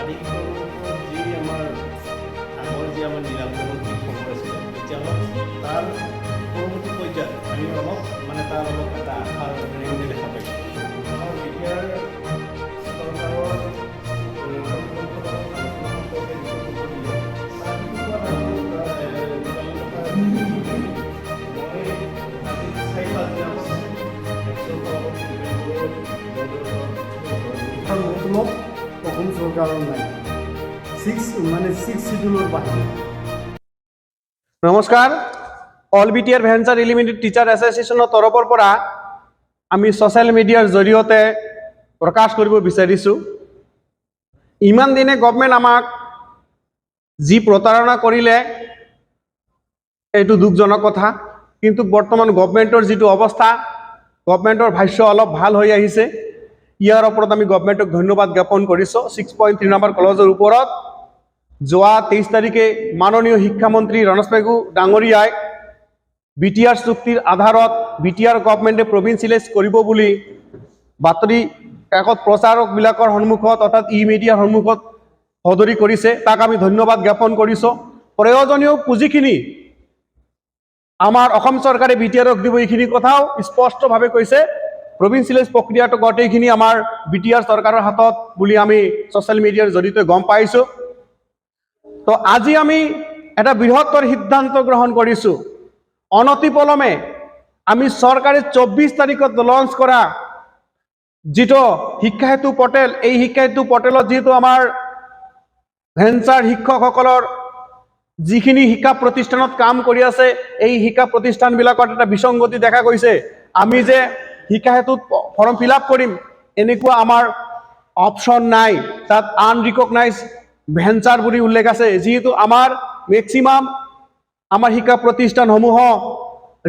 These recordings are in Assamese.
পানী যি আমাৰ আগৰ যি আমাৰ নীলাম্বৰৰ যি খবৰ আছিলে এতিয়া অলপ তাৰ পৰৱৰ্তী পৰ্যায়ত আমি অলপ মানে তাৰ অলপ এটা আশাৰ ৰেঙনি দেখা পাইছোঁ। আমাৰ বিটিআৰ চৰকাৰৰ অসম চৰকাৰৰ নাই ছিক্স শিডিউলৰ বাহিৰে। নমস্কাৰ, all BTR venture elementary teacher এছ'চিয়েশ্যনৰ তৰফৰ পৰা আমি ছ'চিয়েল মিডিয়াৰ জৰিয়তে প্ৰকাশ কৰিব বিচাৰিছোঁ, ইমান দিনে গভৰ্ণমেণ্ট আমাক যি প্ৰতাৰণা কৰিলে এইটো দুখজনক কথা, কিন্তু বৰ্তমান গভৰ্ণমেণ্টৰ যিটো অৱস্থা, গভৰ্ণমেণ্টৰ ভাষ্য অলপ ভাল হৈ আহিছে। ইয়াৰ ওপৰত আমি গভৰ্ণমেণ্টক ধন্যবাদ জ্ঞাপন কৰিছোঁ। 6.3 নম্বৰ ক্লজৰ ওপৰত যোৱা 23 তাৰিখে মাননীয় শিক্ষামন্ত্ৰী ৰমেশ পেগু ডাঙৰীয়াই বিটিআৰ চুক্তিৰ আধাৰত বিটিআৰ গভৰ্ণমেণ্টে প্ৰভিন্সিয়েলাইজ কৰিব বুলি বাতৰি কাকত প্ৰচাৰকবিলাকৰ সন্মুখত অৰ্থাৎ মিডিয়াৰ সন্মুখত সদৰি কৰিছে, তাক আমি ধন্যবাদ জ্ঞাপন কৰিছোঁ। প্ৰয়োজনীয় পুঁজিখিনি আমাৰ অসম চৰকাৰে বিটিআৰক দিব, এইখিনি কথাও স্পষ্টভাৱে কৈছে। প্ৰভিন্সিয়েলাইজ প্ৰক্ৰিয়াটো গোটেইখিনি আমাৰ বিটিআৰ চৰকাৰৰ হাতত বুলি আমি ছ'চিয়েল মিডিয়াৰ জৰিয়তে গম পাইছোঁ। তো আজি আমি এটা বৃহত্তৰ সিদ্ধান্ত গ্ৰহণ কৰিছোঁ। অনতিপলমে আমি চৰকাৰে 24 তাৰিখত লঞ্চ কৰা যিটো শিক্ষা সেতু পৰ্টেল, এই শিক্ষা সেতু পৰ্টেলত যিহেতু আমাৰ ভেঞ্চাৰ শিক্ষকসকলৰ যিখিনি শিক্ষা প্ৰতিষ্ঠানত কাম কৰি আছে, এই শিক্ষা প্ৰতিষ্ঠানবিলাকত এটা বিসংগতি দেখা গৈছে। আমি যে শিক্ষা সেতুত ফৰ্ম ফিল আপ কৰিম, এনেকুৱা আমাৰ অপশ্যন নাই, তাত আনৰিকগনাইজ ভেঞ্চাৰ বুলি উল্লেখ আছে। যিহেতু আমাৰ মেক্সিমাম আমাৰ শিক্ষা প্ৰতিষ্ঠানসমূহ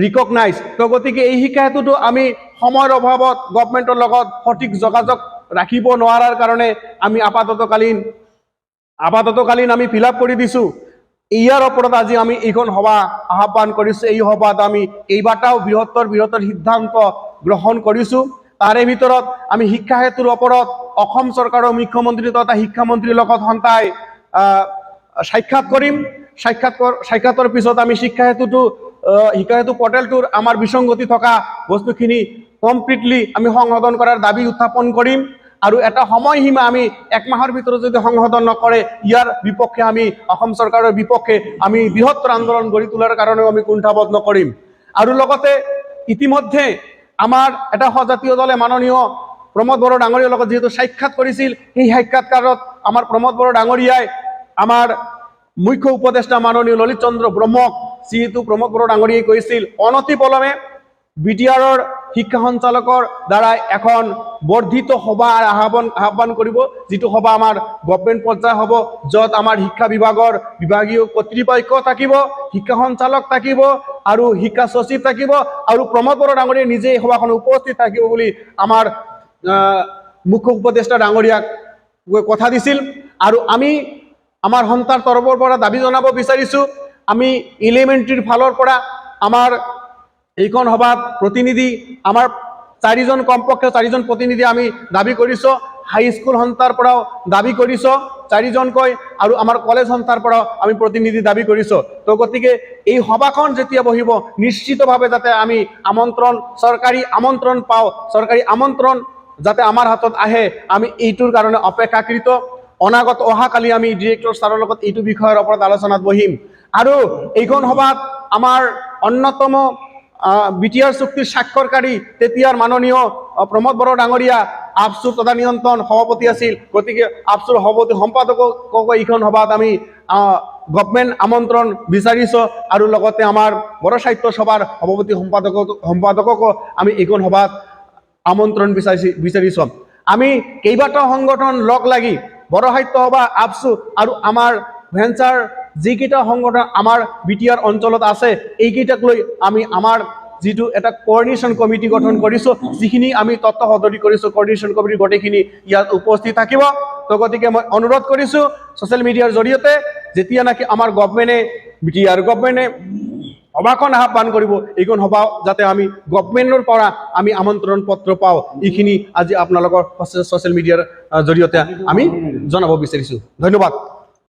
ৰিকগনাইজ, তো গতিকে এই শিক্ষা সেতুটো আমি সময়ৰ অভাৱত গভৰ্ণমেণ্টৰ লগত সঠিক যোগাযোগ ৰাখিব নোৱাৰাৰ কাৰণে আমি আপাততকালীন আমি ফিল আপ কৰি দিছোঁ। ইয়াৰ ওপৰত আজি আমি এইখন সভা আহ্বান কৰিছোঁ। এই সভাত আমি কেইবাটাও বৃহত্তৰ সিদ্ধান্ত গ্ৰহণ কৰিছোঁ। তাৰে ভিতৰত আমি শিক্ষা সেতুৰ ওপৰত অসম চৰকাৰৰ মুখ্যমন্ত্ৰী তথা শিক্ষামন্ত্ৰীৰ লগত সন্তাই সাক্ষাৎ কৰিম। সাক্ষাতৰ পিছত আমি শিক্ষা সেতু পৰ্টেলটোৰ আমাৰ বিসংগতি থকা বস্তুখিনি কমপ্লিটলি আমি সংশোধন কৰাৰ দাবী উত্থাপন কৰিম। আৰু এটা সময়সীমা আমি 1 মাহৰ ভিতৰত যদি সংশোধন নকৰে, ইয়াৰ বিপক্ষে আমি অসম চৰকাৰৰ বিপক্ষে আমি বৃহত্তৰ আন্দোলন গঢ়ি তোলাৰ কাৰণেও আমি কুণ্ঠাবোধ নকৰিম। আৰু লগতে ইতিমধ্যে আমাৰ এটা সজাতীয় দলে মাননীয় প্ৰমোদ বড়ো ডাঙৰীয়াৰ লগত যিহেতু সাক্ষাৎ কৰিছিল, সেই সাক্ষাৎকাৰত আমাৰ প্ৰমোদ বড়ো ডাঙৰীয়াই আমাৰ মুখ্য উপদেষ্টা মাননীয় ললিত চন্দ্ৰ ব্ৰহ্মক যিহেতু প্ৰমোদ বড়ো ডাঙৰীয়াই কৈছিল অনতিপলমে বিটিআৰৰ শিক্ষা সঞ্চালকৰ দ্বাৰাই এখন বৰ্ধিত সভা আহ্বান কৰিব, যিটো সভা আমাৰ গভৰ্ণমেণ্ট পৰ্যায় হ'ব, য'ত আমাৰ শিক্ষা বিভাগৰ বিভাগীয় কৰ্তৃপক্ষ থাকিব, শিক্ষা সঞ্চালক থাকিব আৰু শিক্ষা সচিব থাকিব, আৰু প্ৰমোদ বড়ো ডাঙৰীয়াই নিজে এই সভাখন উপস্থিত থাকিব বুলি আমাৰ মুখ্য উপদেষ্টা ডাঙৰীয়াক কথা দিছিল। আৰু আমি আমাৰ সন্তাৰ তৰফৰ পৰা দাবী জনাব বিচাৰিছোঁ, আমি এলিমেণ্টেৰীৰ ফালৰ পৰা আমাৰ এইখন সভাত প্ৰতিনিধি আমাৰ কমপক্ষে 4জন প্ৰতিনিধি আমি দাবী কৰিছোঁ। হাইস্কুল সন্থাৰ পৰাও দাবী কৰিছোঁ 4জনকৈ, আৰু আমাৰ কলেজ সন্থাৰ পৰাও আমি প্ৰতিনিধি দাবী কৰিছোঁ। তো গতিকে এই সভাখন যেতিয়া বহিব, নিশ্চিতভাৱে যাতে আমি চৰকাৰী আমন্ত্ৰণ পাওঁ, চৰকাৰী আমন্ত্ৰণ যাতে আমাৰ হাতত আহে, আমি এইটোৰ কাৰণে অপেক্ষাকৃত। অহাকালি আমি ডিৰেক্টৰ ছাৰৰ লগত এইটো বিষয়ৰ ওপৰত আলোচনাত বহিম। আৰু এইখন সভাত আমাৰ অন্যতম বিটিআৰ চুক্তিৰ স্বাক্ষৰকাৰী তেতিয়াৰ মাননীয় প্ৰমোদ বড়ো ডাঙৰীয়া আপচুৰ তদানিয়ন্ত্ৰণ সভাপতি আছিল। গতিকে আপচুৰ সভাপতি সম্পাদকক এইখন সভাত আমি গভৰ্ণমেণ্ট আমন্ত্ৰণ বিচাৰিছোঁ, আৰু লগতে আমাৰ বড়ো সাহিত্য সভাৰ সভাপতি সম্পাদককো আমি এইখন সভাত আমন্ত্ৰণ বিচাৰিছোঁ। আমি কেইবাটাও সংগঠন লগ লাগি বড়ো সাহিত্য সভা, আপচু আৰু আমাৰ ভেঞ্চাৰ যিকেইটা সংগঠন আমাৰ বিটিআৰ অঞ্চলত আছে, এইকেইটাক লৈ আমি আমাৰ যিটো এটা কোঅৰ্ডিনেশ্যন কমিটি গঠন কৰিছোঁ, যিখিনি আমি তথ্য সদৰি কৰিছোঁ, কোঅৰ্ডিনেশ্যন কমিটি গোটেইখিনি ইয়াত উপস্থিত থাকিব। তো গতিকে মই অনুৰোধ কৰিছোঁ ছ'চিয়েল মিডিয়াৰ জৰিয়তে, যেতিয়া নেকি আমাৰ বিটিআৰ গভৰ্ণমেণ্টে সভাখন আহ্বান কৰিব এইখন সভা যাতে আমি গভৰ্ণমেণ্টৰ পৰা আমি আমন্ত্ৰণ পত্ৰ পাওঁ এইখিনি আজি আপোনালোকৰ ছ'চিয়েল মিডিয়াৰ জৰিয়তে আমি জনাব বিচাৰিছোঁ ধন্যবাদ